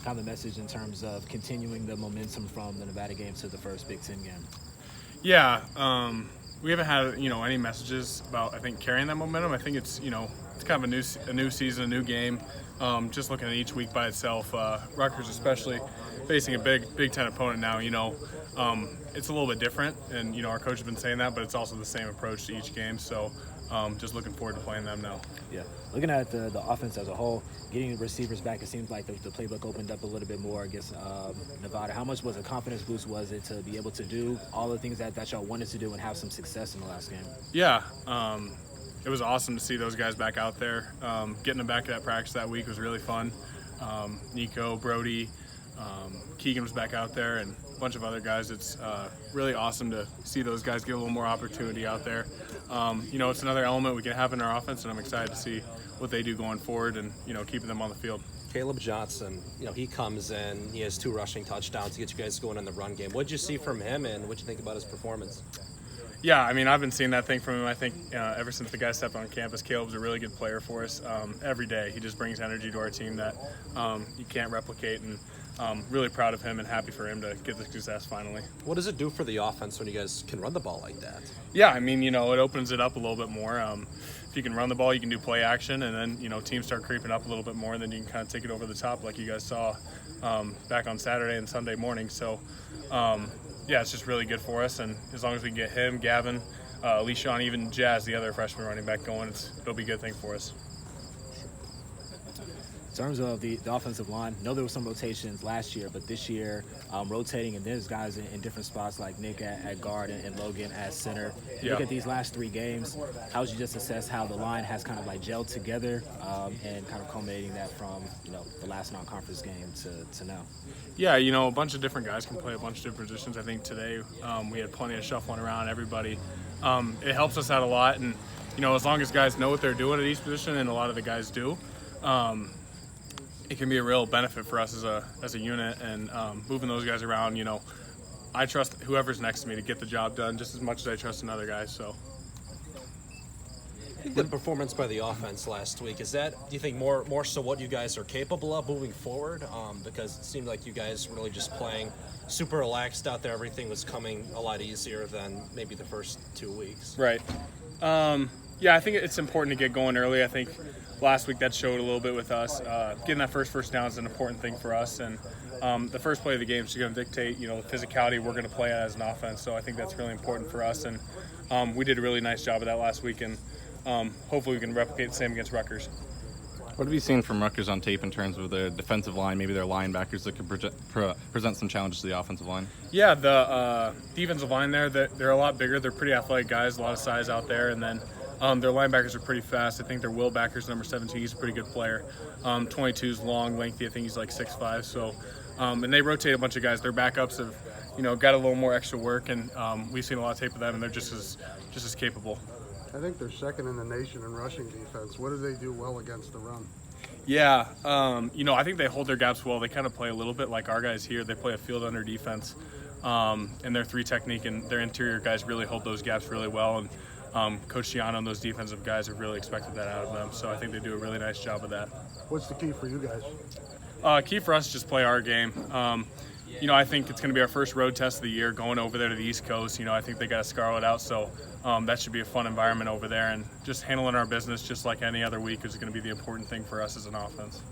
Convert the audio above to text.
kind of the message in terms of continuing the momentum from the Nevada game to the first Big Ten game? Yeah, we haven't had any messages about, I think, carrying that momentum. I think it's it's kind of a new season, a new game. Just looking at each week by itself, Rutgers especially facing a Big Ten opponent now. It's a little bit different, and our coach has been saying that, but it's also the same approach to each game. So just looking forward to playing them now. Yeah, looking at the offense as a whole, getting receivers back, it seems like the playbook opened up a little bit more against Nevada. How much was a confidence boost was it to be able to do all the things that y'all wanted to do and have some success in the last game? Yeah, it was awesome to see those guys back out there. Getting them back to that practice that week was really fun. Nico, Brody, Keegan was back out there, and a bunch of other guys. It's really awesome to see those guys get a little more opportunity out there. It's another element we can have in our offense, and I'm excited to see what they do going forward and, keeping them on the field. Caleb Johnson, he comes in, he has 2 rushing touchdowns to get you guys going in the run game. What did you see from him, and what did you think about his performance? Yeah, I've been seeing that thing from him. I think ever since the guy stepped on campus, Caleb's a really good player for us. Every day, he just brings energy to our team that you can't replicate, and really proud of him and happy for him to get the success finally. What does it do for the offense when you guys can run the ball like that? Yeah, it opens it up a little bit more. If you can run the ball, you can do play action, and then, teams start creeping up a little bit more, and then you can kind of take it over the top like you guys saw back on Saturday and Sunday morning. So, yeah, it's just really good for us, and as long as we can get him, Gavin, Leishon, even Jazz, the other freshman running back, going, it'll be a good thing for us. In terms of the offensive line, I know there were some rotations last year, but this year rotating, and there's guys in different spots like Nick at guard and Logan at center. Yeah. Look at these last 3 games. How would you just assess how the line has kind of like gelled together and kind of culminating that from the last non-conference game to now? Yeah, a bunch of different guys can play a bunch of different positions. I think today we had plenty of shuffling around everybody. It helps us out a lot, and as long as guys know what they're doing at each position, and a lot of the guys do, it can be a real benefit for us as a unit, and moving those guys around. I trust whoever's next to me to get the job done just as much as I trust another guy. So. The performance by the offense last week, is that, do you think, more so what you guys are capable of moving forward? Because it seemed like you guys were really just playing super relaxed out there. Everything was coming a lot easier than maybe the first 2 weeks. Right. Yeah, I think it's important to get going early. I think last week that showed a little bit with us. Getting that first down is an important thing for us, and the first play of the game is going to dictate, the physicality we're going to play as an offense. So I think that's really important for us, and we did a really nice job of that last week, and hopefully we can replicate the same against Rutgers. What have you seen from Rutgers on tape in terms of their defensive line, maybe their linebackers that could present some challenges to the offensive line? Yeah, the defensive line there, they're a lot bigger. They're pretty athletic guys, a lot of size out there, and then their linebackers are pretty fast. I think their Will Backer's number 17. He's a pretty good player. 22 is long, lengthy. I think he's like 6'5". So, and they rotate a bunch of guys. Their backups have, got a little more extra work, and we've seen a lot of tape of them, and they're just as capable. I think they're second in the nation in rushing defense. What do they do well against the run? Yeah, I think they hold their gaps well. They kind of play a little bit like our guys here. They play a field under defense, and their 3 technique and their interior guys really hold those gaps really well. And Coach Giano and those defensive guys have really expected that out of them. So I think they do a really nice job of that. What's the key for you guys? Key for us is just play our game. I think it's going to be our first road test of the year going over there to the East Coast. I think they got to Scarlet out, so that should be a fun environment over there. And just handling our business just like any other week is going to be the important thing for us as an offense.